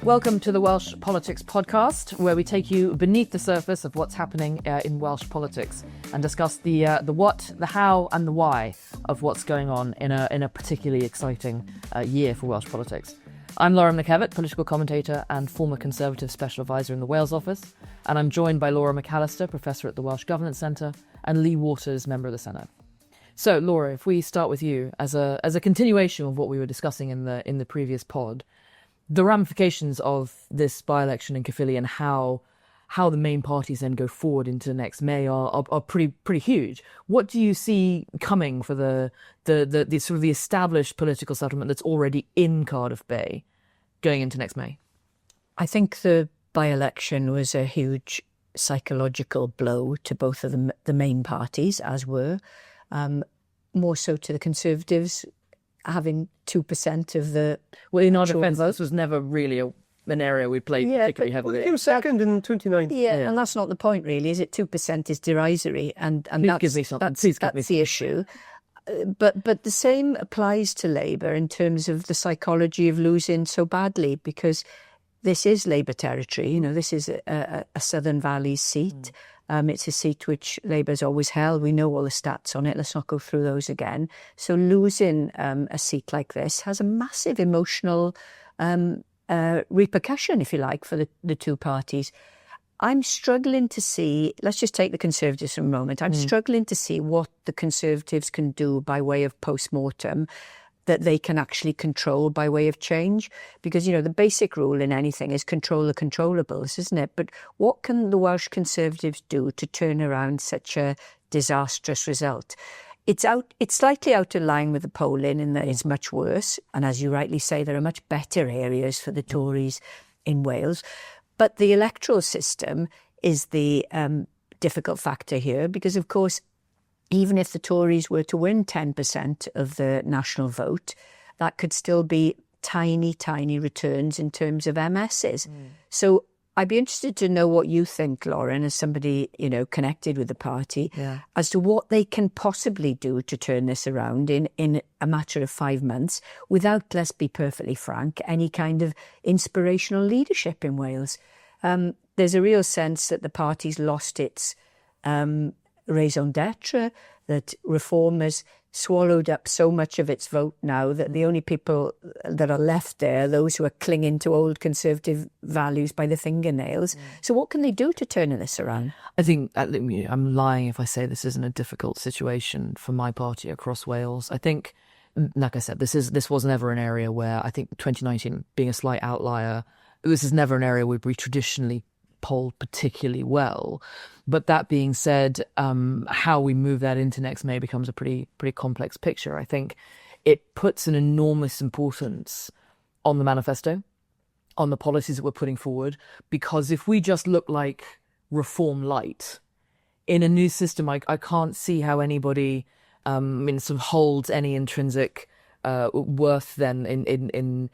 Welcome to the Welsh Politics podcast, where we take you beneath the surface of what's happening in Welsh politics and discuss the what, the how and the why of what's going on in a particularly exciting year for Welsh politics. I'm Laura McAllister, political commentator and former Conservative Special Advisor in the Wales office, and I'm joined by Laura McAllister, Professor at the Welsh Government Centre, and Lee Waters, Member of the Senate. So, Laura, if we start with you, as a continuation of what we were discussing in the previous pod, the ramifications of this by-election in Caerphilly and how the main parties then go forward into next May are pretty huge. What do you see coming for the sort of the established political settlement that's already in Cardiff Bay going into next May? I think the by-election was a huge psychological blow to both of the main parties, as were, more so to the Conservatives, having 2% of the... Well, in our defence, this was never really an area we played particularly heavily. It was second in 2019. Yeah, and that's not the point, really, is it? 2% is derisory, and that's the issue. But the same applies to Labour in terms of the psychology of losing so badly, because this is Labour territory. You know, this is a Southern Valley seat. It's a seat which Labour's always held. We know all the stats on it. Let's not go through those again. So losing a seat like this has a massive emotional repercussion, if you like, for the two parties. I'm struggling to see, let's just take the Conservatives for a moment. I'm struggling to see what the Conservatives can do by way of post-mortem that they can actually control by way of change. Because, you know, the basic rule in anything is control the controllables, isn't it? But what can the Welsh Conservatives do to turn around such a disastrous result? It's slightly out of line with the polling in that it's much worse. And as you rightly say, there are much better areas for the Tories in Wales. But the electoral system is the difficult factor here because, of course, even if the Tories were to win 10% of the national vote, that could still be tiny, tiny returns in terms of MSs. So I'd be interested to know what you think, Lauren, as somebody, you know, connected with the party, as to what they can possibly do to turn this around in a matter of 5 months without, let's be perfectly frank, any kind of inspirational leadership in Wales. There's a real sense that the party's lost its raison d'etre, that Reform has swallowed up so much of its vote now that the only people that are left there are those who are clinging to old Conservative values by the fingernails. So what can they do to turn this around? I think I'm lying if I say this isn't a difficult situation for my party across Wales. I think, like I said, this was never an area where, I think 2019 being a slight outlier, this is never an area where we traditionally polled particularly well. But that being said, how we move that into next May becomes a pretty complex picture. I think it puts an enormous importance on the manifesto, on the policies that we're putting forward, because if we just look like Reform light in a new system, I can't see how anybody sort of holds any intrinsic worth then in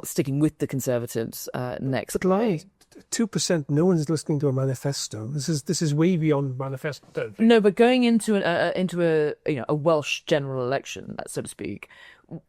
sticking with the Conservatives next. But like 2%, no one's listening to a manifesto. This is way beyond manifesto. No, but going into a Welsh general election, so to speak,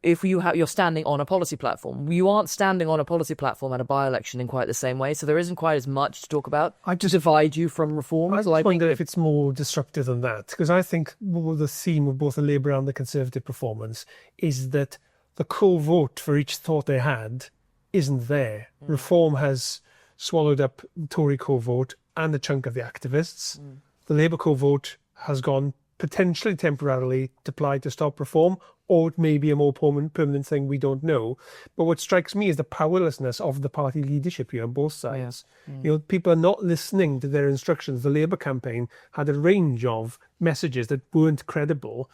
if you're standing on a policy platform, you aren't standing on a policy platform at a by-election in quite the same way. So there isn't quite as much to talk about to divide you from Reform. I just wonder if it's more disruptive than that, because I think the theme of both the Labour and the Conservative performance is that the core vote for each thought they had isn't there. Reform has swallowed up the Tory core vote and a chunk of the activists. The Labour core vote has gone potentially temporarily to Plaid to stop Reform, or it may be a more permanent thing, we don't know. But what strikes me is the powerlessness of the party leadership here on both sides. You know, people are not listening to their instructions. The Labour campaign had a range of messages that weren't credible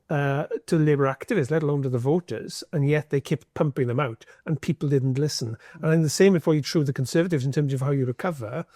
to Labour activists, let alone to the voters, and yet they kept pumping them out and people didn't listen. And I think the same is for you true of the Conservatives in terms of how you recover.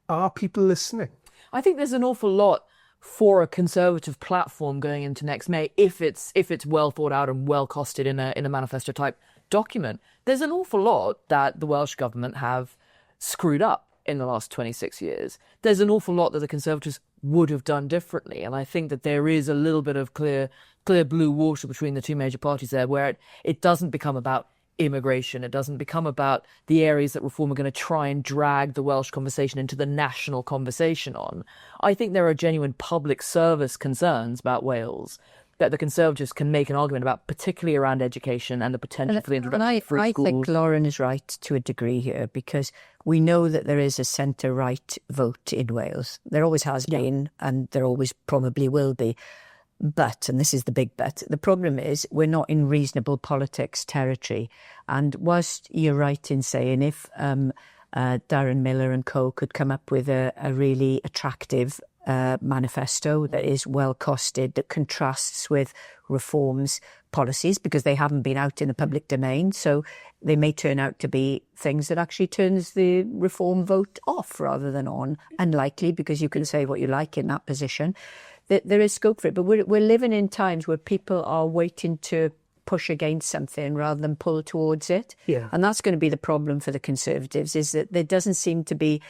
Are people listening? I think there's an awful lot for a Conservative platform going into next May if it's well thought out and well costed in a manifesto type document. There's an awful lot that the Welsh Government have screwed up in the last 26 years. There's an awful lot that the Conservatives would have done differently, and I think that there is a little bit of clear blue water between the two major parties there, where it doesn't become about immigration. It doesn't become about the areas that Reform are going to try and drag the Welsh conversation into the national conversation on. I think there are genuine public service concerns about Wales that the Conservatives can make an argument about, particularly around education and the potential for the introduction of free schools. I think Lauren is right to a degree here, because we know that there is a centre-right vote in Wales. There always has been, and there always probably will be. But, and this is the big but, the problem is we're not in reasonable politics territory. And whilst you're right in saying if Darren Millar and co could come up with a really attractive manifesto that is well costed, that contrasts with Reform's policies, because they haven't been out in the public domain, so they may turn out to be things that actually turns the Reform vote off rather than on. Unlikely, because you can say what you like in that position. There is scope for it, but we're living in times where people are waiting to push against something rather than pull towards it. Yeah. And that's going to be the problem for the Conservatives, is that there doesn't seem to be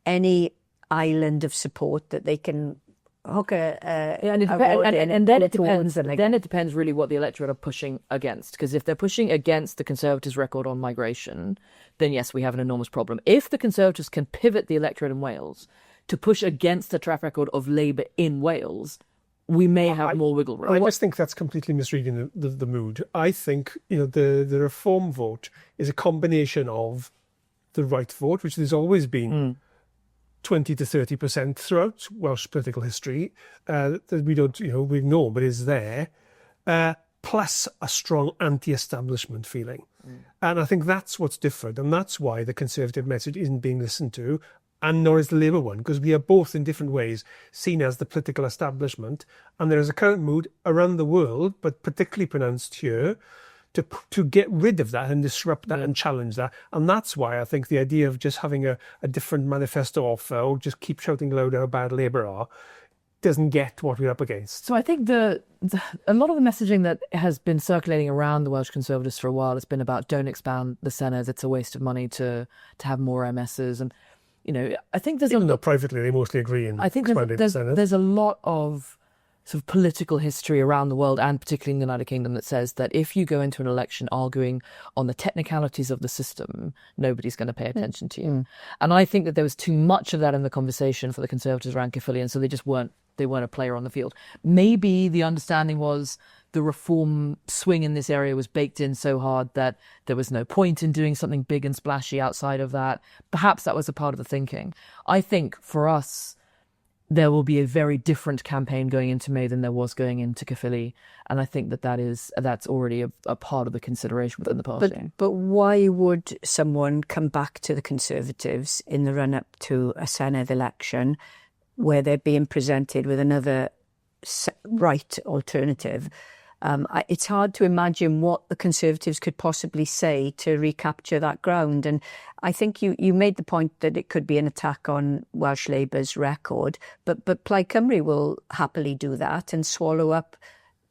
any island of support that they can hook and then it depends. Then it depends really what the electorate are pushing against. Because if they're pushing against the Conservatives' record on migration, then yes, we have an enormous problem. If the Conservatives can pivot the electorate in Wales to push against the track record of Labour in Wales, we may have more wiggle room. I just think that's completely misreading the mood. I think the Reform vote is a combination of the right vote, which there's always been 20 to 30% throughout Welsh political history, that we don't we ignore, but is there, plus a strong anti-establishment feeling. And I think that's what's different, and that's why the Conservative message isn't being listened to, and nor is the Labour one, because we are both in different ways seen as the political establishment. And there is a current mood around the world, but particularly pronounced here, to get rid of that and disrupt that and challenge that. And that's why I think the idea of just having a different manifesto offer, or just keep shouting louder how bad Labour are, doesn't get what we're up against. So I think a lot of the messaging that has been circulating around the Welsh Conservatives for a while has been about, don't expand the Senedd, it's a waste of money to have more MSs. And I think there's even though privately they mostly agree in expanding the Senedd. There's a lot of sort of political history around the world, and particularly in the United Kingdom, that says that if you go into an election arguing on the technicalities of the system, nobody's going to pay attention to you. And I think that there was too much of that in the conversation for the Conservatives around Caerphilly, and so they weren't a player on the field. Maybe the understanding was the Reform swing in this area was baked in so hard that there was no point in doing something big and splashy outside of that. Perhaps that was a part of the thinking. I think for us, there will be a very different campaign going into May than there was going into Caerphilly. And I think that's already a part of the consideration within the party. But why would someone come back to the Conservatives in the run-up to a Senedd election where they're being presented with another right alternative? It's hard to imagine what the Conservatives could possibly say to recapture that ground. And I think you made the point that it could be an attack on Welsh Labour's record, but Plaid Cymru will happily do that and swallow up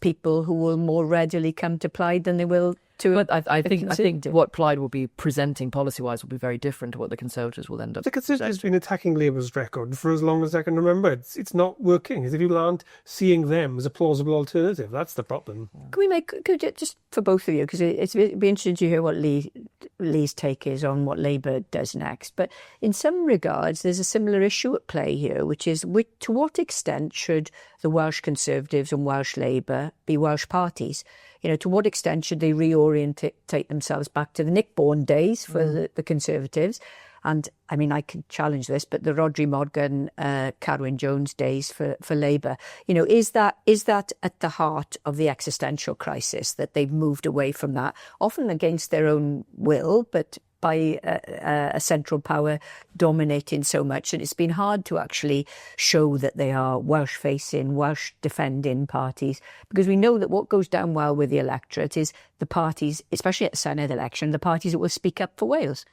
people who will more readily come to Plaid than they will to. But I think what Plaid will be presenting policy-wise will be very different to what the Conservatives will end up. The Conservatives have been attacking Labour's record for as long as I can remember. It's not working. If people aren't seeing them as a plausible alternative, that's the problem. Could you, just for both of you, because it'd be interesting to hear what Lee's take is on what Labour does next. But in some regards, there's a similar issue at play here, which is to what extent should the Welsh Conservatives and Welsh Labour be Welsh parties? To what extent should they reorientate themselves back to the Nick Bourne days for the Conservatives? And I mean, I can challenge this, but the Rhodri Morgan, Carwyn Jones days for Labour. Is that at the heart of the existential crisis, that they've moved away from that, often against their own will, but by a central power dominating so much, and it's been hard to actually show that they are Welsh-facing, Welsh-defending parties, because we know that what goes down well with the electorate is the parties, especially at the Senedd election, the parties that will speak up for Wales.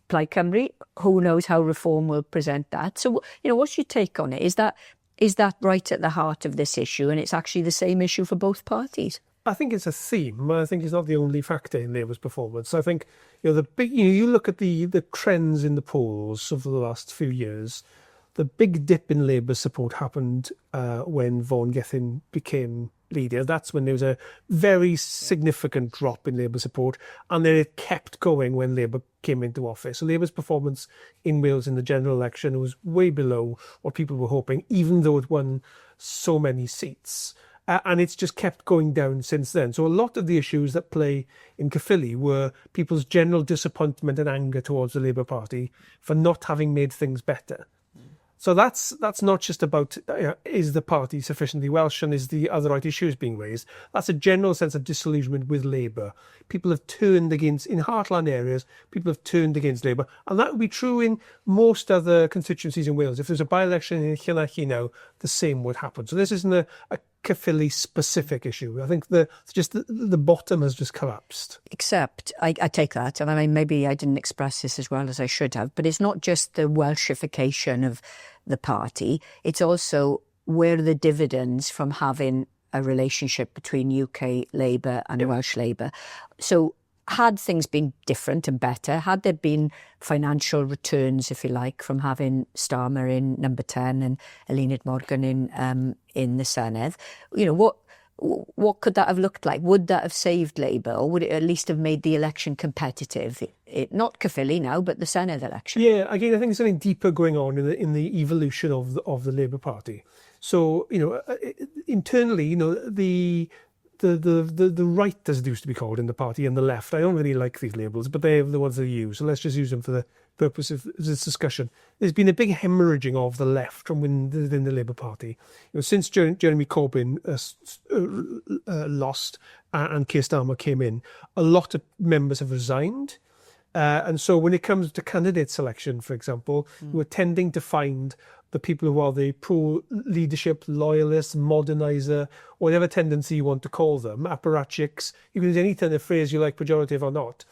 Plaid Cymru, who knows how Reform will present that. So, what's your take on it? Is that right at the heart of this issue, and it's actually the same issue for both parties? I think it's a theme. I think it's not the only factor in Labour's performance. I think you look at the trends in the polls over the last few years. The big dip in Labour support happened when Vaughan Gethin became leader, that's when there was a very significant drop in Labour support, and then it kept going when Labour came into office. So Labour's performance in Wales in the general election was way below what people were hoping, even though it won so many seats. And it's just kept going down since then. So a lot of the issues that play in Caerphilly were people's general disappointment and anger towards the Labour Party for not having made things better. So that's not just about is the party sufficiently Welsh and is the other right issues being raised. That's a general sense of disillusionment with Labour. People have turned against, in heartland areas, people have turned against Labour. And that would be true in most other constituencies in Wales. If there's a by-election in Llanelli now, the same would happen. So this isn't a Caerphilly specific issue. I think the bottom has just collapsed. Except, I take that, and I mean, maybe I didn't express this as well as I should have, but it's not just the Welshification of the party, it's also where the dividends from having a relationship between UK Labour and Welsh Labour. So had things been different and better, had there been financial returns, if you like, from having Starmer in number 10 and Eluned Morgan in the Senedd, what could that have looked like? Would that have saved Labour, or would it at least have made the election competitive? Not Caerphilly now, but the Senedd election. Yeah, again, I think there's something deeper going on in the evolution of the Labour Party. So, internally, the right, as it used to be called in the party, and the left. I don't really like these labels, but they're the ones they use. So let's just use them for the purpose of this discussion. There's been a big hemorrhaging of the left from within the Labour Party. Since Jeremy Corbyn lost and Keir Starmer came in, a lot of members have resigned. And so when it comes to candidate selection, for example, we're tending to find the people who are the pro-leadership, loyalists, moderniser, whatever tendency you want to call them, apparatchiks, you can use any kind of phrase you like, pejorative or not.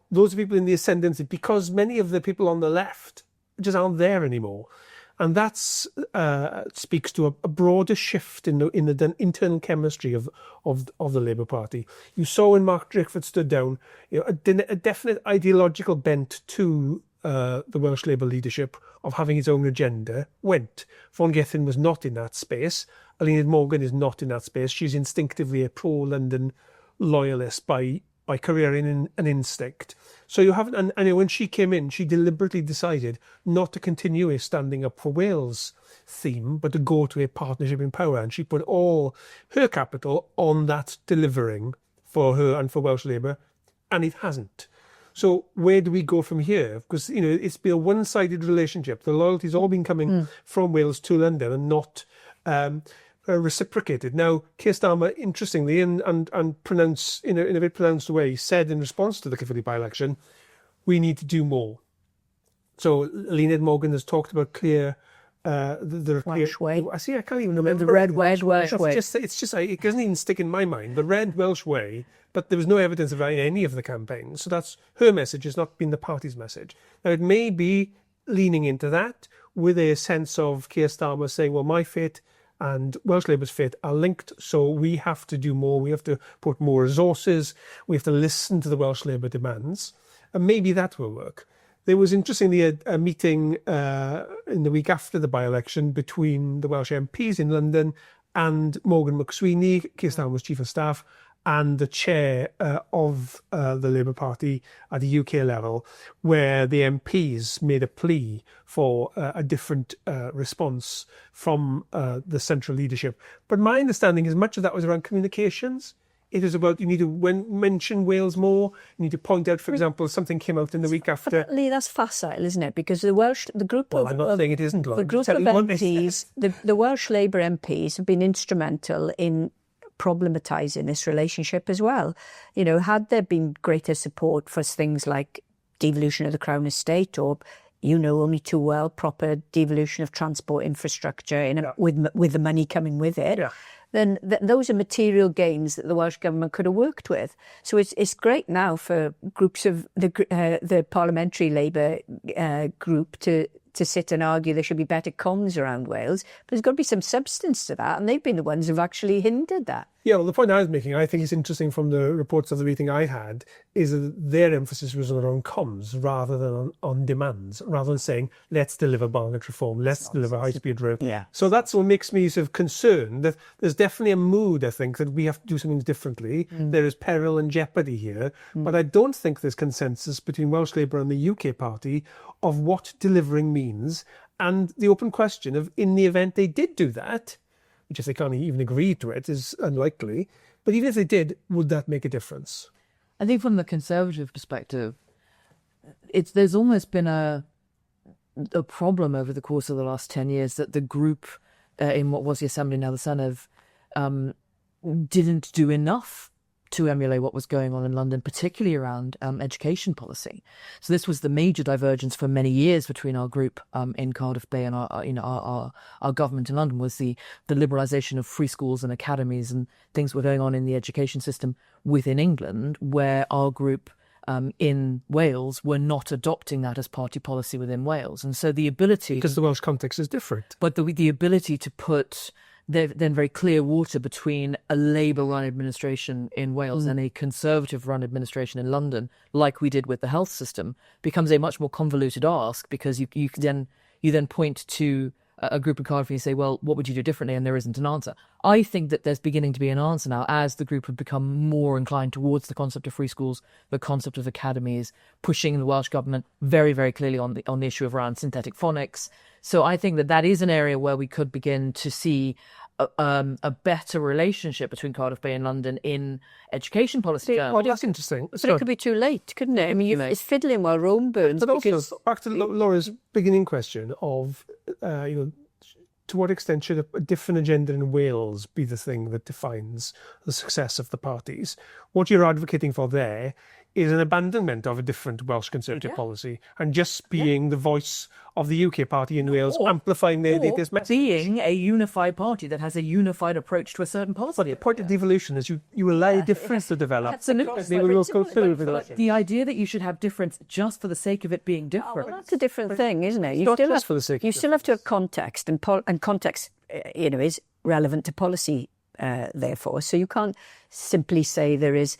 Those are people in the ascendancy, because many of the people on the left just aren't there anymore. And that speaks to a broader shift in the internal chemistry of the Labour Party. You saw when Mark Drakeford stood down, a definite ideological bent to the Welsh Labour leadership of having its own agenda went. Vaughan Gething was not in that space. Eluned Morgan is not in that space. She's instinctively a pro-London loyalist by career and instinct. So you haven't, and when she came in, she deliberately decided not to continue a standing up for Wales theme, but to go to a partnership in power. And she put all her capital on that delivering for her and for Welsh Labour, and it hasn't. So where do we go from here? Because, it's been a one-sided relationship. The loyalty's all been coming from Wales to London and not reciprocated. Now, Keir Starmer, interestingly, and pronounce in a bit pronounced way, said in response to the Caerphilly by-election, we need to do more. So Eluned Morgan has talked about clear the Welsh way. I can't even remember the red Welsh way. It's just it doesn't even stick in my mind. The red Welsh way, but there was no evidence of that in any of the campaigns. So that's her message. It's not been the party's message. Now it may be leaning into that with a sense of Keir Starmer saying, well, my fate and Welsh Labour's fate are linked, so we have to do more. We have to put more resources. We have to listen to the Welsh Labour demands, and maybe that will work. There was, interestingly, a meeting in the week after the by-election between the Welsh MPs in London and Morgan McSweeney, Keir Starmer's chief of staff, and the chair of the Labour Party at the UK level, where the MPs made a plea for a different response from the central leadership. But my understanding is much of that was around communications. It was about, you need to mention Wales more. You need to point out, for example, something came out in the week after. Lee, that's facile, isn't it? Because the group of... Well, I'm not saying it isn't, Lauren. The group of MPs, the Welsh Labour MPs have been instrumental in problematising this relationship as well. Had there been greater support for things like devolution of the Crown Estate or, only too well, proper devolution of transport infrastructure with the money coming with it, then those are material gains that the Welsh Government could have worked with. So it's great now for groups of the parliamentary Labour group to sit and argue there should be better comms around Wales, but there's got to be some substance to that, and they've been the ones who've actually hindered that. Yeah, well, the point I was making, I think is interesting from the reports of the meeting I had, is that their emphasis was on comms rather than on demands, rather than saying, let's deliver Barnet reform, let's deliver high-speed rail. Yeah. So that's what makes me sort of concerned that there's definitely a mood, I think, that we have to do something differently. There is peril and jeopardy here, but I don't think there's consensus between Welsh Labour and the UK party of what delivering means, and the open question of, in the event they did do that, which if they can't even agree to it is unlikely, but even if they did, would that make a difference? I think from the Conservative perspective, there's almost been a problem over the course of the last 10 years that the group in what was the Assembly, now the Senedd, didn't do enough to emulate what was going on in London, particularly around education policy. So this was the major divergence for many years between our group in Cardiff Bay and our government in London, was the liberalisation of free schools and academies, and things were going on in the education system within England, where our group in Wales were not adopting that as party policy within Wales. And so the ability... Because the Welsh context is different. But the ability to put then very clear water between a Labour-run administration in Wales and a Conservative-run administration in London, like we did with the health system, becomes a much more convoluted ask, because you then point to a group of Cardiff and you say, well, what would you do differently? And there isn't an answer. I think that there's beginning to be an answer now, as the group have become more inclined towards the concept of free schools, the concept of academies, pushing the Welsh Government very, very clearly on the issue of around synthetic phonics. So I think that is an area where we could begin to see a better relationship between Cardiff Bay and London in education policy. Well, that's interesting. But it could be too late, couldn't it? I mean, it's fiddling while Rome burns. But also, back to Laura's beginning question of, to what extent should a different agenda in Wales be the thing that defines the success of the parties? What you're advocating for there is an abandonment of a different Welsh Conservative policy and just being the voice of the UK party in Wales, amplifying their latest message. Being a unified party that has a unified approach to a certain policy. But the point of devolution is you allow a difference to develop. Absolutely. We will go through with it. The idea that you should have difference just for the sake of it being different. Well, that's a different thing, isn't it? For the sake you still have to have context, and context, is relevant to policy, therefore. So you can't simply say there is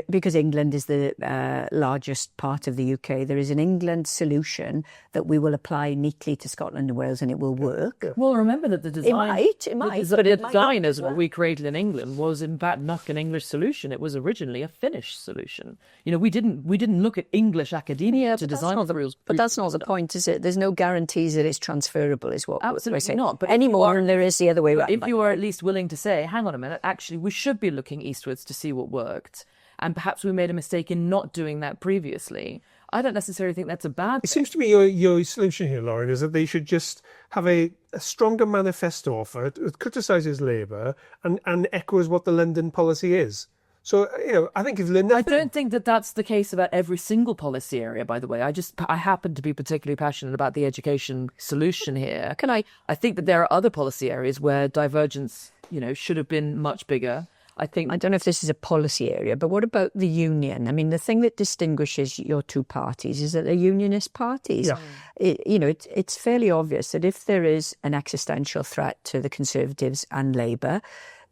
because England is the largest part of the UK, there is an England solution that we will apply neatly to Scotland and Wales, and it will work. Yeah. Well, remember that the design... It might. But the design as what we created in England was in fact not an English solution. It was originally a Finnish solution. We didn't look at English academia to design the rules. But that's not the point, is it? There's no guarantees that it's transferable, is what we're saying. Not. But any more than there is the other way around. If you are at least willing to say, hang on a minute, actually we should be looking eastwards to see what worked, and perhaps we made a mistake in not doing that previously, I don't necessarily think that's a bad thing. It seems to me your solution here, Lauren, is that they should just have a stronger manifesto offer that criticises Labour and echoes what the London policy is. So, I think if London... I don't think that that's the case about every single policy area, by the way. I happen to be particularly passionate about the education solution here. I think that there are other policy areas where divergence, should have been much bigger. I don't know if this is a policy area, but what about the union? I mean, the thing that distinguishes your two parties is that they're unionist parties. Yeah. It's fairly obvious that if there is an existential threat to the Conservatives and Labour,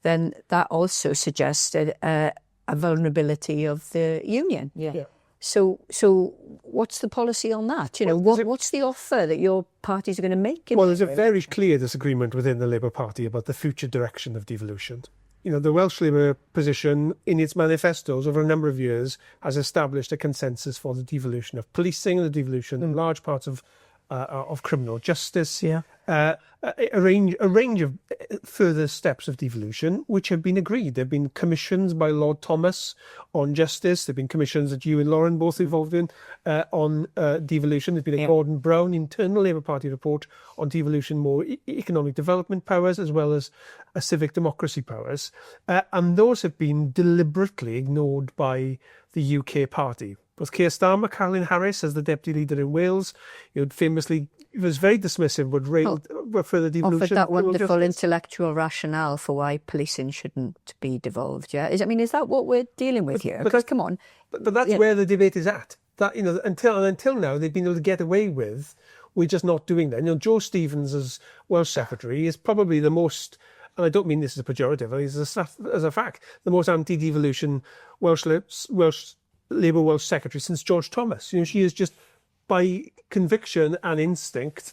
then that also suggests a vulnerability of the union. Yeah. So what's the policy on that? What's the offer that your parties are going to make? Well, there's a very clear disagreement within the Labour Party about the future direction of devolution. The Welsh Labour position in its manifestos over a number of years has established a consensus for the devolution of policing, the devolution in large parts of criminal justice, a range of further steps of devolution which have been agreed. There have been commissions by Lord Thomas on justice. There have been commissions that you and Lauren both involved in on devolution. There's been a Gordon Brown internal Labour Party report on devolution, more economic development powers as well as civic democracy powers. And those have been deliberately ignored by the UK party. Both Keir Starmer, Caroline Harris, as the deputy leader in Wales, famously was very dismissive, but railed further devolution. Offered that wonderful intellectual rationale for why policing shouldn't be devolved. Yeah, is that what we're dealing with here? Because come on, but that's where the debate is at. That until now they've been able to get away with. We're just not doing that. Joe Stevens as Welsh Secretary is probably the most and I don't mean this as a pejorative, I mean as a fact, the most anti-devolution Welsh Labour Welsh secretary since George Thomas. She is just, by conviction and instinct,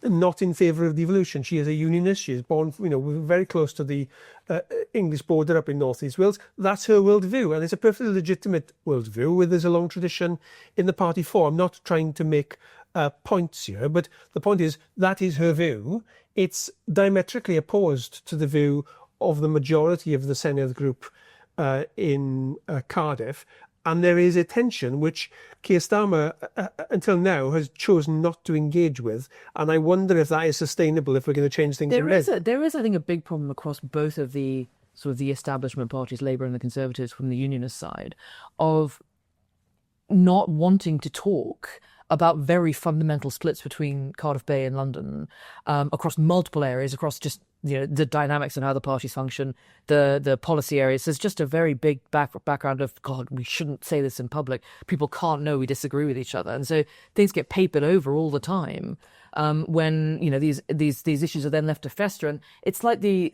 not in favour of devolution. She is a unionist. She is born, very close to the English border up in North East Wales. That's her worldview, and it's a perfectly legitimate worldview where there's a long tradition in the party for. I'm not trying to make points here, but the point is that is her view. It's diametrically opposed to the view of the majority of the Senedd group in Cardiff. And there is a tension which Keir Starmer, until now, has chosen not to engage with. And I wonder if that is sustainable if we're going to change things. There is, I think, a big problem across both of the sort of the establishment parties, Labour and the Conservatives, from the unionist side, of not wanting to talk about very fundamental splits between Cardiff Bay and London across multiple areas, across just the dynamics and how the parties function, the policy areas. There's just a very big background of, God, we shouldn't say this in public. People can't know we disagree with each other, and so things get papered over all the time. When these issues are then left to fester, and it's like the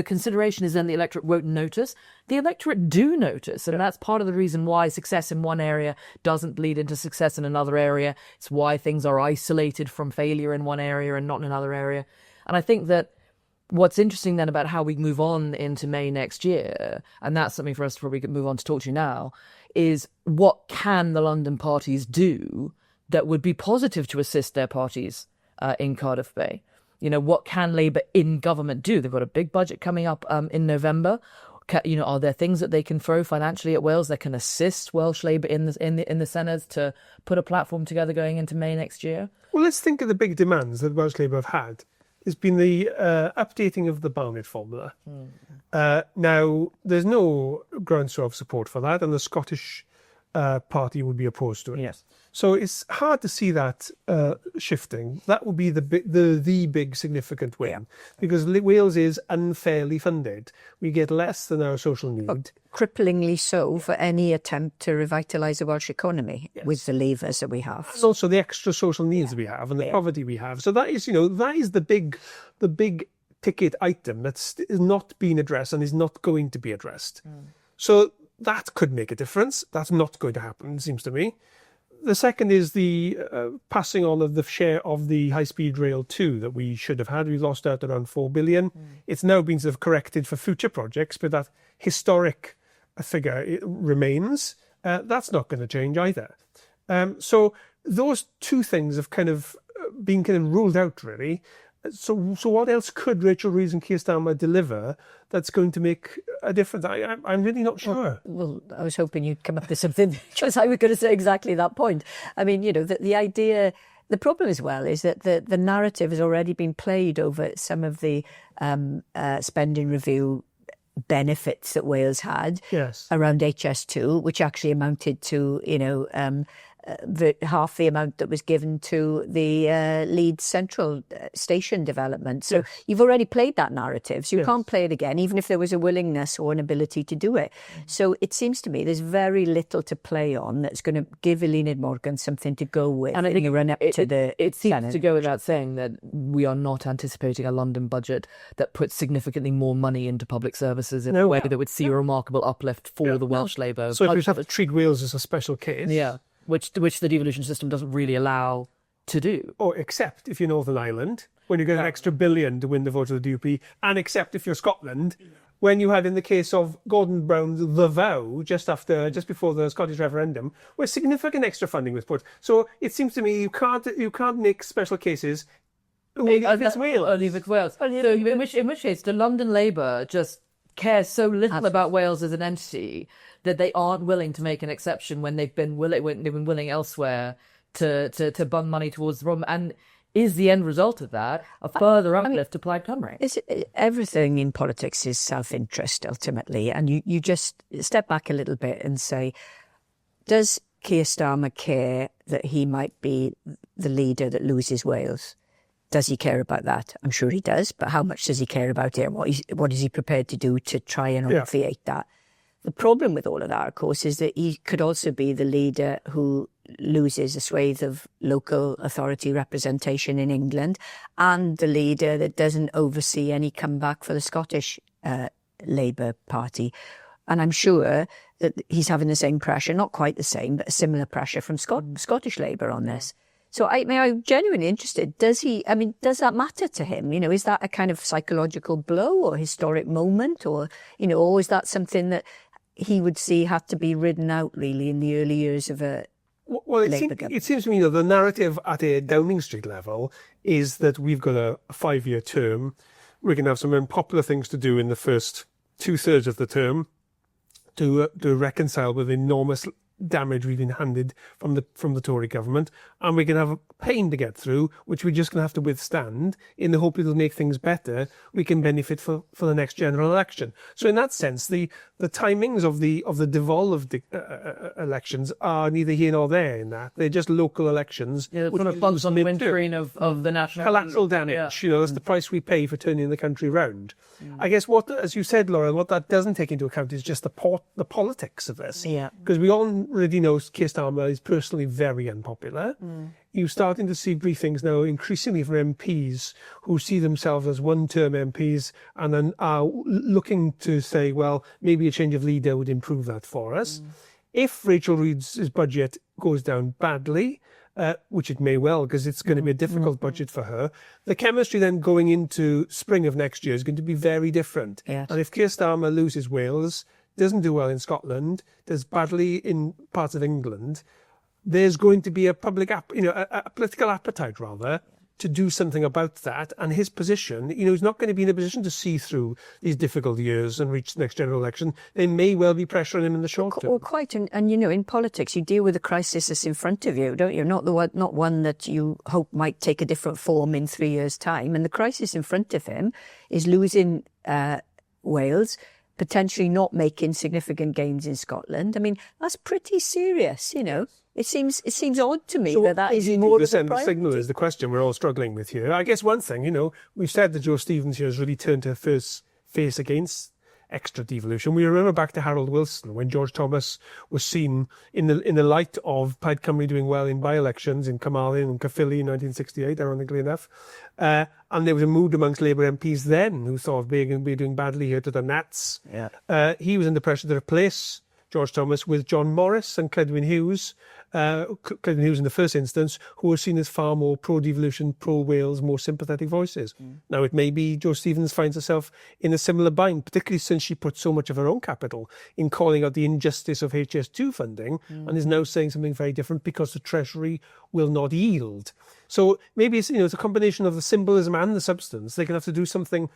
consideration is then the electorate won't notice. The electorate do notice, and that's part of the reason why success in one area doesn't bleed into success in another area. It's why things are isolated from failure in one area and not in another area. And I think that what's interesting then about how we move on into May next year, and that's something for us to probably move on to talk to you now, is what can the London parties do that would be positive to assist their parties in Cardiff Bay? What can Labour in government do? They've got a big budget coming up in November. Are there things that they can throw financially at Wales that can assist Welsh Labour in the Senedd to put a platform together going into May next year? Well, let's think of the big demands that Welsh Labour have had. There's been the updating of the Barnett formula. Now, there's no groundswell of support for that, and the Scottish party would be opposed to it. Yes. So it's hard to see that shifting. That would be the big significant win, because Wales is unfairly funded. We get less than our social need. Cripplingly so for any attempt to revitalise the Welsh economy with the levers that we have. And also the extra social needs we have and the poverty we have. So that is, that is the big ticket item that's not being addressed and is not going to be addressed. So that could make a difference. That's not going to happen, it seems to me. The second is the passing on of the share of the high-speed rail 2 that we should have had. We've lost out around 4 billion. It's now been sort of corrected for future projects, but that historic figure remains. That's not going to change either. So those two things have been ruled out, really. So what else could Rachel Reeves and Keir Starmer deliver that's going to make a difference? I'm really not sure. Well, I was hoping you'd come up with something, because I was going to say exactly that point. I mean, the idea, the problem as well is that the narrative has already been played over some of the spending review benefits that Wales had around HS2, which actually amounted to, half the amount that was given to the Leeds Central Station development. So you've already played that narrative, so you can't play it again, even if there was a willingness or an ability to do it. So it seems to me there's very little to play on that's going to give Eluned Morgan something to go with. And I think it seems to go without saying that we are not anticipating a London budget that puts significantly more money into public services in a way that would see a remarkable uplift for the Welsh Labour. So if we have to treat Wales as a special case. Yeah. Which the devolution system doesn't really allow to do. Or except if you're Northern Ireland, when you get an extra billion to win the vote of the DUP, and except if you're Scotland, when you had in the case of Gordon Brown's The Vow, just before the Scottish referendum, where significant extra funding was put. So it seems to me you can't make special cases only if it's Wales. Only if it's Wales. So in which case, the London Labour just cares so little about Wales as an entity that they aren't willing to make an exception when they've been willing elsewhere to bung money towards the problem. And is the end result of that a further uplift to Plaid Cymru? Everything in politics is self-interest ultimately, and you just step back a little bit and say, does Keir Starmer care that he might be the leader that loses Wales? Does he care about that? I'm sure he does, but how much does he care about it, and what is he prepared to do to try and obviate that? The problem with all of that, of course, is that he could also be the leader who loses a swathe of local authority representation in England, and the leader that doesn't oversee any comeback for the Scottish Labour Party. And I'm sure that he's having the same pressure, not quite the same, but a similar pressure from Scottish Labour on this. So I'm genuinely interested. Does that matter to him? Is that a kind of psychological blow or historic moment, or is that something that he would see had to be ridden out really in the early years of a Labour government? It seems to me, the narrative at a Downing Street level is that we've got a 5-year term. We're going to have some unpopular things to do in the first 2/3 of the term to reconcile with the enormous damage we've been handed from the Tory government, and we're going to have a pain to get through, which we're just going to have to withstand in the hope it'll make things better. We can benefit for the next general election. So in that sense, the timings of the devolved elections are neither here nor there. In that they're just local elections. Yeah, one of bugs on the windscreen of the national collateral damage. Yeah. That's the price we pay for turning the country round. I guess as you said, Laura, what that doesn't take into account is just the politics of this. Yeah. Because we already know Keir Starmer is personally very unpopular. You're starting to see briefings now increasingly from MPs who see themselves as one-term MPs and then are looking to say, well, maybe a change of leader would improve that for us. If Rachel Reid's budget goes down badly, which it may well, because it's going to be a difficult budget for her, the chemistry then going into spring of next year is going to be very different. Yes. And if Keir Starmer loses Wales, doesn't do well in Scotland, does badly in parts of England, there's going to be a political appetite rather to do something about that. And his position, he's not going to be in a position to see through these difficult years and reach the next general election. There may well be pressure on him in the short term. Well, quite. And in politics, you deal with the crisis that's in front of you, don't you? Not one that you hope might take a different form in 3 years' time. And the crisis in front of him is losing Wales, potentially not making significant gains in Scotland. That's pretty serious, It seems odd to me that is more of a priority. Signal is the question we're all struggling with here. I guess one thing, we've said that Joe Stevens here has really turned her face against extra devolution. We remember back to Harold Wilson when George Thomas was seen in the light of Plaid Cymru doing well in by-elections in Carmarthen and Caerphilly in 1968, ironically enough. And there was a mood amongst Labour MPs then who thought we're going to be doing badly here to the Nats. Yeah. He was under pressure to replace George Thomas with John Morris and Cledwyn Hughes in the first instance, who were seen as far more pro-devolution, pro-Wales, more sympathetic voices. Now, it may be Jo Stevens finds herself in a similar bind, particularly since she put so much of her own capital in calling out the injustice of HS2 funding and is now saying something very different because the Treasury will not yield. So maybe it's a combination of the symbolism and the substance. They're going to have to do something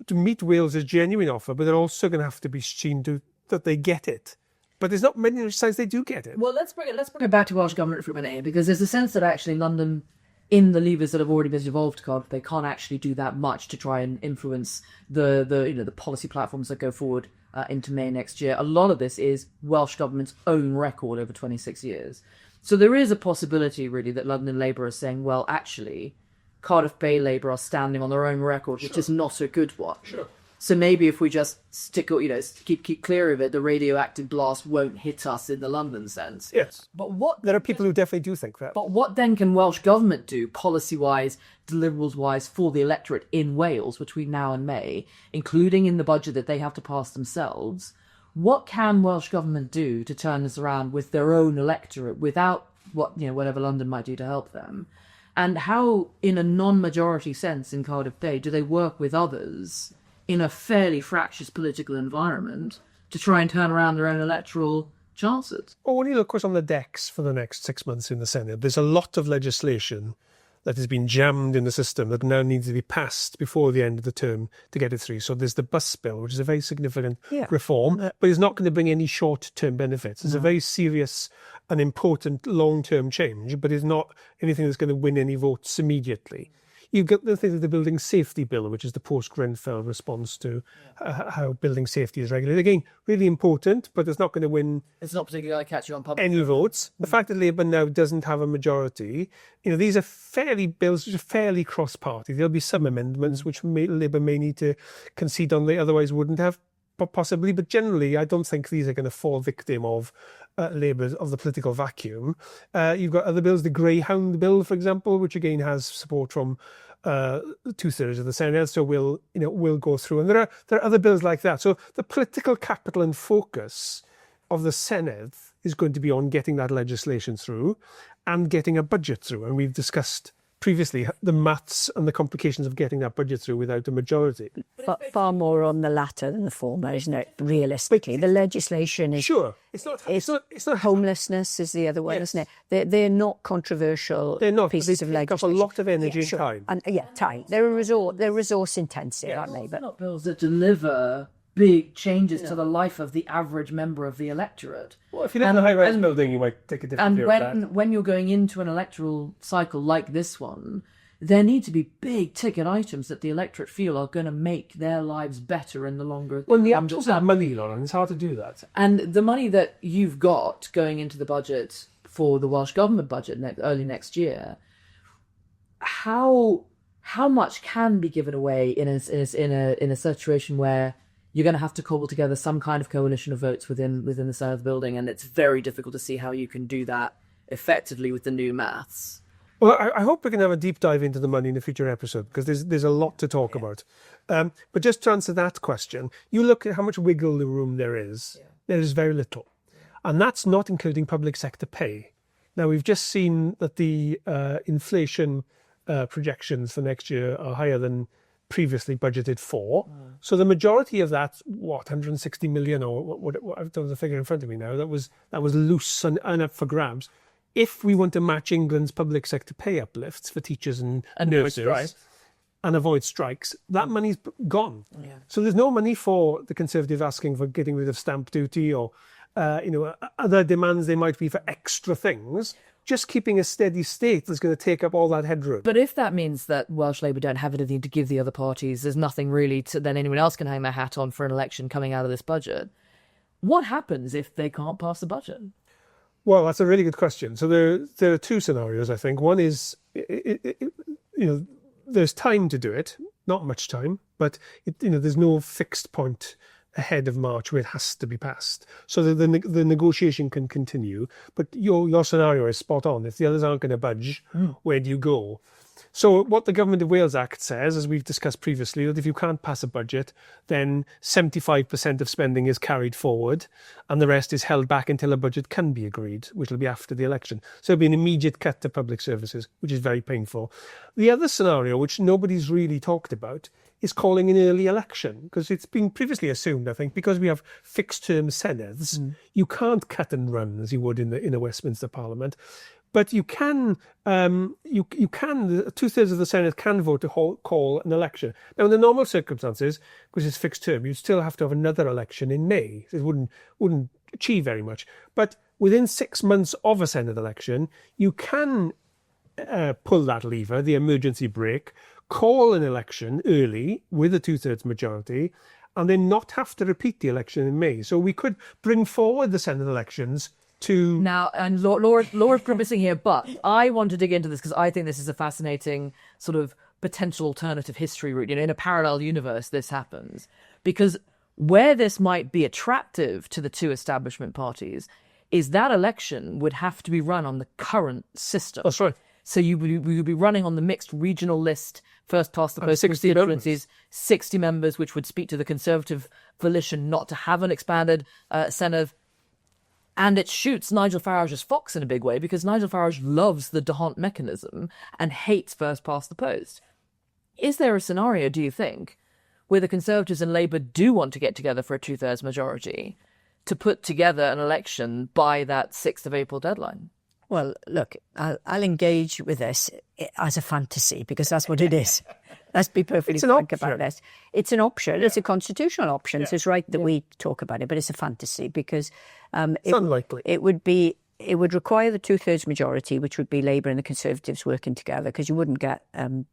to meet Wales' genuine offer, but they're also going to have to be seen that they get it. But there's not many signs they do get it. Well, let's bring it back to Welsh Government for a minute here, because there's a sense that actually London, in the levers that have already been devolved to Cardiff, they can't actually do that much to try and influence the policy platforms that go forward into May next year. A lot of this is Welsh Government's own record over 26 years. So there is a possibility, really, that London Labour are saying, well, actually, Cardiff Bay Labour are standing on their own record, which is not a good one. Sure. So maybe if we just keep clear of it, the radioactive blast won't hit us in the London sense. Yes. But there are people who definitely do think that. But what then can Welsh Government do, policy-wise, deliverables-wise, for the electorate in Wales between now and May, including in the budget that they have to pass themselves? What can Welsh Government do to turn this around with their own electorate, without whatever London might do to help them? And how, in a non-majority sense in Cardiff Bay, do they work with others in a fairly fractious political environment to try and turn around their own electoral chances? Well, when you look, of course, on the decks for the next 6 months in the Senate, there's a lot of legislation that has been jammed in the system that now needs to be passed before the end of the term to get it through. So there's the bus bill, which is a very significant reform, but it's not going to bring any short-term benefits. It's a very serious and important long-term change, but it's not anything that's going to win any votes immediately. You've got the thing of the Building Safety Bill, which is the post-Grenfell response to how building safety is regulated. Again, really important, but it's not going to win. It's not particularly going to catch you on public. Any votes. The fact that Labour now doesn't have a majority, these are bills which are fairly cross-party. There'll be some amendments which Labour may need to concede on, they otherwise wouldn't have. possibly, but generally, I don't think these are going to fall victim of Labour's of the political vacuum. You've got other bills, the Greyhound Bill, for example, which again has support from 2/3 of the Senate, so will go through. And there are other bills like that. So the political capital and focus of the Senate is going to be on getting that legislation through and getting a budget through. And we've discussed previously the maths and the complications of getting that budget through without a majority. But far more on the latter than the former, isn't it? Realistically, the legislation is sure. It's not homelessness is the other one, isn't it? They're not controversial. They're not pieces of legislation. They've got a lot of energy and sure. time. And time. They're resource intensive, aren't they? But not bills that deliver big changes to the life of the average member of the electorate. Well, if you live in a high-rise building, you might take a different view of that. And when you're going into an electoral cycle like this one, there need to be big ticket items that the electorate feel are going to make their lives better in the longer. Well, the actual money, Lauren, it's hard to do that. And the money that you've got going into the budget for the Welsh Government budget early next year, how much can be given away in a situation where you're going to have to cobble together some kind of coalition of votes within the Senate building, and it's very difficult to see how you can do that effectively with the new maths. Well, I hope we can have a deep dive into the money in a future episode, because there's a lot to talk about. But just to answer that question, you look at how much wiggle room there is. Yeah. There is very little. And that's not including public sector pay. Now, we've just seen that the inflation projections for next year are higher than previously budgeted for. So the majority of that, 160 million or what I've done the figure in front of me now, that was loose and up for grabs. If we want to match England's public sector pay uplifts for teachers and nurses and avoid strikes, that money's gone. Yeah. So there's no money for the Conservative asking for getting rid of stamp duty or other demands there might be for extra things. Just keeping a steady state that's going to take up all that headroom. But if that means that Welsh Labour don't have anything to give the other parties, there's nothing really then anyone else can hang their hat on for an election coming out of this budget, what happens if they can't pass the budget? Well, that's a really good question. So there are two scenarios, I think. One is, there's time to do it, not much time, but there's no fixed point ahead of March where it has to be passed. So the negotiation can continue. But your scenario is spot on. If the others aren't going to budge, where do you go? So what the Government of Wales Act says, as we've discussed previously, that if you can't pass a budget, then 75% of spending is carried forward and the rest is held back until a budget can be agreed, which will be after the election. So it'll be an immediate cut to public services, which is very painful. The other scenario, which nobody's really talked about, is calling an early election, because it's been previously assumed, I think, because we have fixed-term senates, you can't cut and run as you would in a Westminster Parliament. But you can, 2/3 of the Senate can vote to call an election. Now, in the normal circumstances, because it's fixed term, you'd still have to have another election in May. So it wouldn't achieve very much. But within 6 months of a Senate election, you can pull that lever, the emergency brake, call an election early with a 2/3 majority, and then not have to repeat the election in May. So we could bring forward the Senate elections to... Now, and Laura's grimacing here, but I want to dig into this because I think this is a fascinating sort of potential alternative history route. In a parallel universe, this happens. Because where this might be attractive to the two establishment parties is that election would have to be run on the current system. That's right. So we would be running on the mixed regional list, first past the post 60 constituencies, 60 members, which would speak to the Conservative volition not to have an expanded Senedd. And it shoots Nigel Farage's fox in a big way, because Nigel Farage loves the D'Hondt mechanism and hates first past the post. Is there a scenario, do you think, where the Conservatives and Labour do want to get together for a 2/3 majority to put together an election by that 6th of April deadline? Well, look, I'll engage with this as a fantasy, because that's what it is. Let's be perfectly frank about this. It's an option. Yeah. It's a constitutional option. Yeah. So it's right that we talk about it, but it's a fantasy because it's unlikely. It would require the 2/3 majority, which would be Labour and the Conservatives working together, because you wouldn't get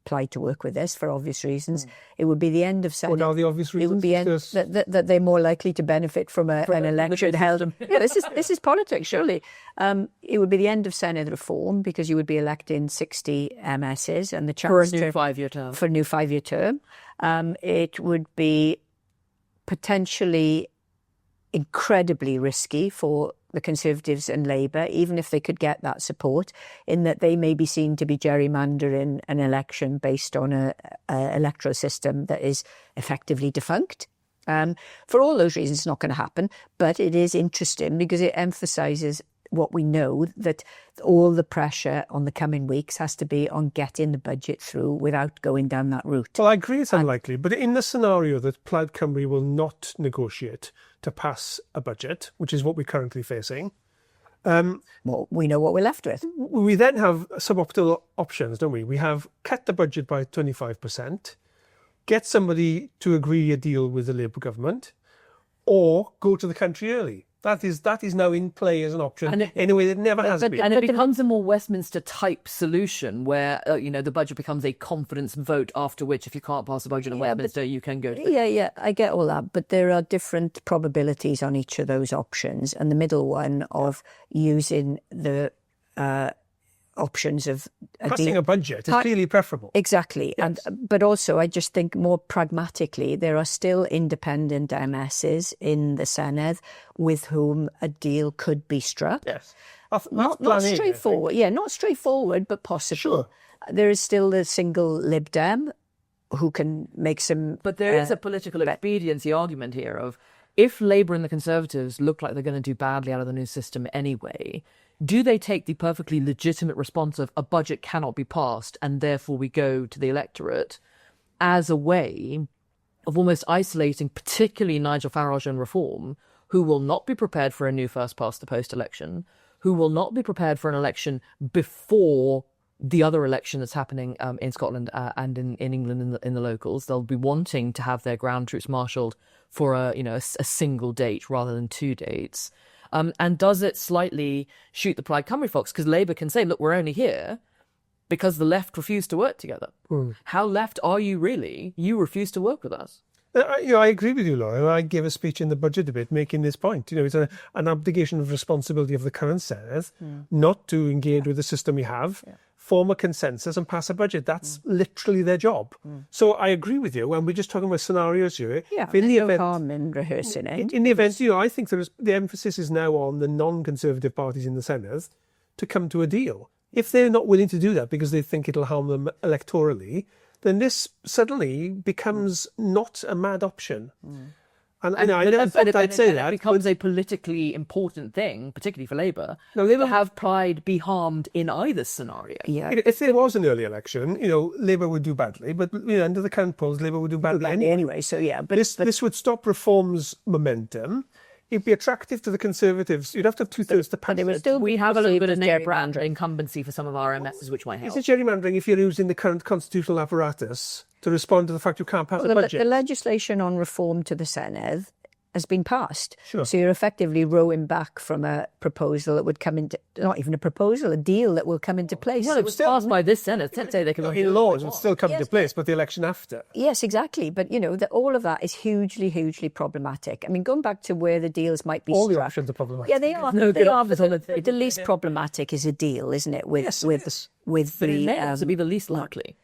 Plaid to work with this for obvious reasons. It would be the end of Senate. What are the obvious reasons? It would be that they're more likely to benefit from an election held. Yeah, this is politics, surely. It would be the end of Senate reform, because you would be electing 60 MSs and the chance for a new 5-year term. For a new 5-year term. It would be potentially incredibly risky for the Conservatives and Labour, even if they could get that support, in that they may be seen to be gerrymandering an election based on a electoral system that is effectively defunct. For all those reasons, it's not going to happen, but it is interesting because it emphasises what we know, that all the pressure on the coming weeks has to be on getting the budget through without going down that route. Well, I agree it's unlikely, but in the scenario that Plaid Cymru will not negotiate to pass a budget, which is what we're currently facing, well, we know what we're left with. we then have suboptimal options, don't we? We have cut the budget by 25%, get somebody to agree a deal with the Labour government, or go to the country early. That is now in play as an option in a way that never has been. And it becomes a more Westminster-type solution where, the budget becomes a confidence vote, after which, if you can't pass a budget in Westminster, you can go to... Yeah, I get all that. But there are different probabilities on each of those options. And the middle one of using the options of... Passing a budget is clearly preferable. Exactly. Yes. But also, I just think more pragmatically, there are still independent MSs in the Senedd with whom a deal could be struck. Yes. Not straightforward. Not straightforward, but possible. Sure. There is still the single Lib Dem who can make some... But there is a political expediency argument here of, if Labour and the Conservatives look like they're going to do badly out of the new system anyway, do they take the perfectly legitimate response of a budget cannot be passed and therefore we go to the electorate as a way of almost isolating particularly Nigel Farage and Reform, who will not be prepared for a new first-past-the-post election, who will not be prepared for an election before the other election that's happening in Scotland and in England in the locals. They'll be wanting to have their ground troops marshalled for a single date rather than two dates. And does it slightly shoot the Plaid Cymru fox? Because Labour can say, look, we're only here because the left refused to work together. How left are you really? You refuse to work with us. I agree with you, Laura. I gave a speech in the budget debate making this point. It's an abdication of responsibility of the current Senedd not to engage with the system we have, form a consensus and pass a budget. That's literally their job. So I agree with you. And we're just talking about scenarios here. Yeah, there's no harm in rehearsing it. In the event, I think the emphasis is now on the non-Conservative parties in the Senedd to come to a deal. If they're not willing to do that because they think it'll harm them electorally, then this suddenly becomes not a mad option. And I never thought I'd say that. It becomes a politically important thing, particularly for Labour, to have Plaid be harmed in either scenario. Yeah. If there was an early election, Labour would do badly, but under the current polls, Labour would do badly anyway. So yeah, but this would stop Reform's momentum. It'd be attractive to the Conservatives. You'd have to have 2/3 to pass it. We have a little bit of gerrymandering incumbency for some of our MSs, which might help. Is it gerrymandering if you're using the current constitutional apparatus to respond to the fact you can't pass a budget? The legislation on reform to the Senedd has been passed. Sure. So you're effectively rowing back from a proposal that would come into, not even a proposal, a deal that will come into place. Well, it was passed by this Senedd. Say they can in laws, it would still come into place, but the election after. Yes, exactly. But, all of that is hugely, hugely problematic. I mean, going back to where the deals might be all struck. The options are problematic. Yeah, they are. The least problematic is a deal, isn't it? With to be the least likely.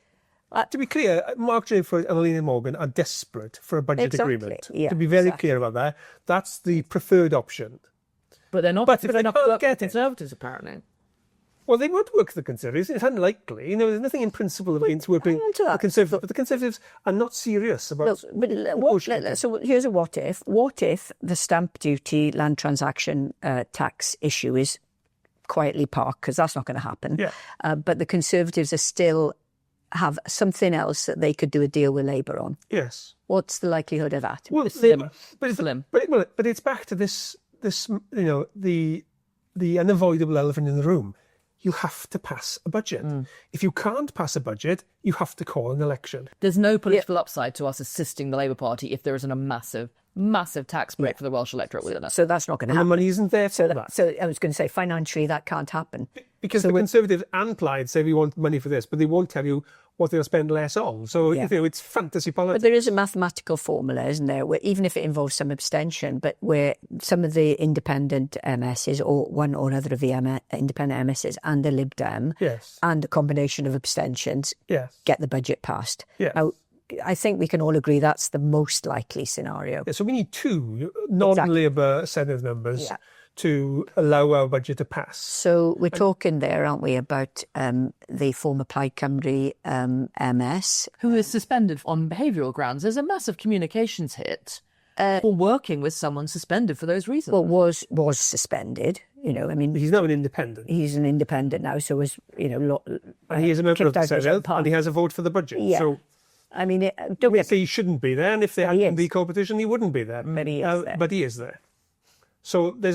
To be clear, Mark Jaffer and Alina Morgan are desperate for a budget agreement. Yeah, to be very clear about that, that's the preferred option. But they're not. But if they can't get it, Conservatives apparently. Well, they would work with the Conservatives. It's unlikely. There's nothing in principle against working with the Conservatives. But the Conservatives are not serious about. So here's a what if. What if the stamp duty land transaction tax issue is quietly parked? Because that's not going to happen. Yeah. But the Conservatives are still have something else that they could do a deal with Labour on. Yes. What's the likelihood of that? Well, but it's back to this the unavoidable elephant in the room. You have to pass a budget. If you can't pass a budget, you have to call an election. There's no political upside to us assisting the Labour Party if there isn't a massive tax break for the Welsh electorate within us. So that's not going to happen. And the money isn't there for that. So I was going to say, financially, that can't happen. Because the Conservatives and Plaid say we want money for this, but they won't tell you what they'll spend less on. So, it's fantasy politics. But there is a mathematical formula, isn't there, where even if it involves some abstention, but where some of the independent MSs or one or other of the independent MSs and the Lib Dem yes. and a combination of abstentions yes. get the budget passed. Yes. Now, I think we can all agree that's the most likely scenario. Yeah, so we need two non-Labour Senate members to allow our budget to pass. So we're talking there, aren't we, about the former Plaid Cymru MS. Who is suspended on behavioural grounds. There's a massive communications hit for working with someone suspended for those reasons. Well, was suspended. You know, I mean, he's now an independent. He's an independent now, so was, you know, and he is a member of the Senate, and he has a vote for the budget. Yeah. So, I mean, we say he shouldn't be there, and if there hadn't been competition, he wouldn't be there. But he is there. But he is there. So there's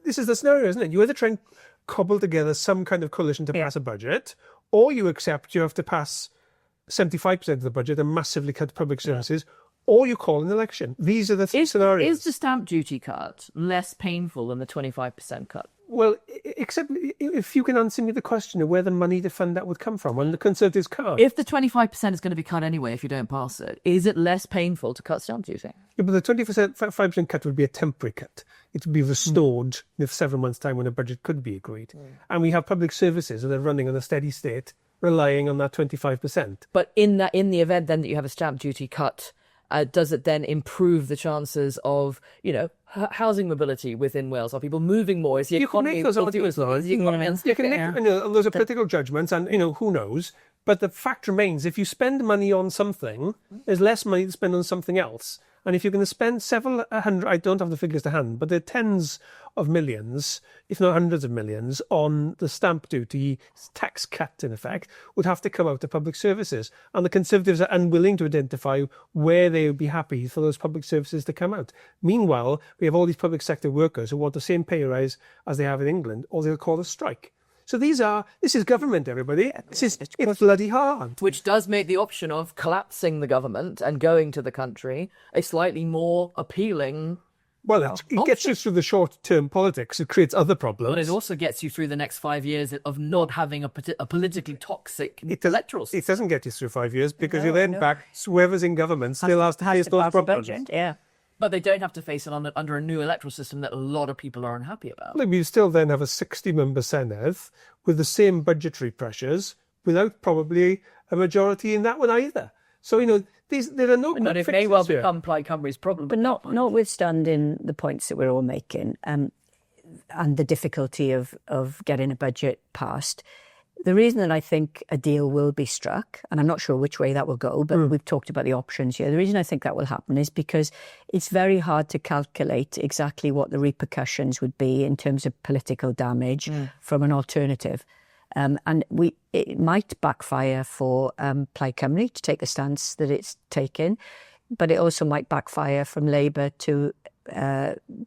this is the scenario, isn't it? You either try and cobble together some kind of coalition to pass a budget, or you accept you have to pass 75% of the budget and massively cut public services, or you call an election. These are the scenarios. Is the stamp duty cut less painful than the 25% cut? Well, except if you can answer me the question of where the money to fund that would come from, and the Conservatives can't. If the 25% is going to be cut anyway, if you don't pass it, is it less painful to cut stamp duty? Yeah, but the 5% cut would be a temporary cut. It would be restored in several months' time when a budget could be agreed. And we have public services that are running on a steady state, relying on that 25%. But in the event then that you have a stamp duty cut, does it then improve the chances of, you know, housing mobility within Wales? Are people moving more? Is the economy... You can make those arguments, Lauren. And those are political judgments, and, you know, who knows? But the fact remains, if you spend money on something, there's less money to spend on something else. And if you're going to spend several hundred, I don't have the figures to hand, but there are tens of millions, if not hundreds of millions, on the stamp duty tax cut, in effect, would have to come out of public services. And the Conservatives are unwilling to identify where they would be happy for those public services to come out. Meanwhile, we have all these public sector workers who want the same pay rise as they have in England, or they'll call a strike. So this is government, everybody. It's bloody hard. Which does make the option of collapsing the government and going to the country a slightly more appealing... Well, it gets you through the short-term politics. It creates other problems. But it also gets you through the next 5 years of not having a politically toxic electoral system. It doesn't get you through 5 years because you're then back, whoever's in government still has to face those problems. Budget, yeah. But they don't have to face it under a new electoral system that a lot of people are unhappy about. Like, we still then have a 60-member Senedd with the same budgetary pressures without probably a majority in that one either. So, you know, there are no quick fixes. It may well become Plaid Cymru's problem. But notwithstanding the points that we're all making and the difficulty of getting a budget passed, the reason that I think a deal will be struck, and I'm not sure which way that will go, but we've talked about the options here. The reason I think that will happen is because it's very hard to calculate exactly what the repercussions would be in terms of political damage from an alternative. And it might backfire for Plaid Cymru to take the stance that it's taken, but it also might backfire from Labour to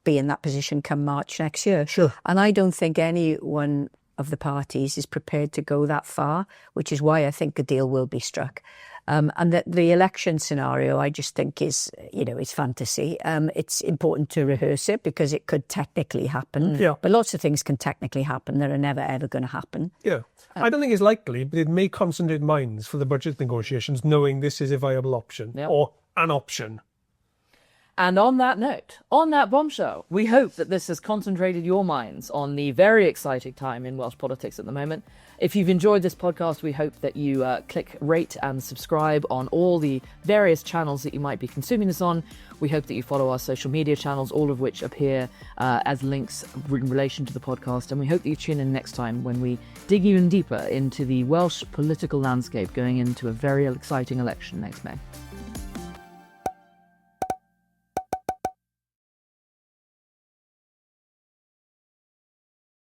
be in that position come March next year. Sure. And I don't think anyone of the parties is prepared to go that far, which is why I think a deal will be struck. And that the election scenario, I just think is fantasy. It's important to rehearse it because it could technically happen. Yeah. But lots of things can technically happen that are never, ever going to happen. Yeah. I don't think it's likely, but it may concentrate minds for the budget negotiations, knowing this is a viable option or an option. And on that note, on that bombshell, we hope that this has concentrated your minds on the very exciting time in Welsh politics at the moment. If you've enjoyed this podcast, we hope that you click rate and subscribe on all the various channels that you might be consuming this on. We hope that you follow our social media channels, all of which appear as links in relation to the podcast. And we hope that you tune in next time when we dig even deeper into the Welsh political landscape going into a very exciting election next May.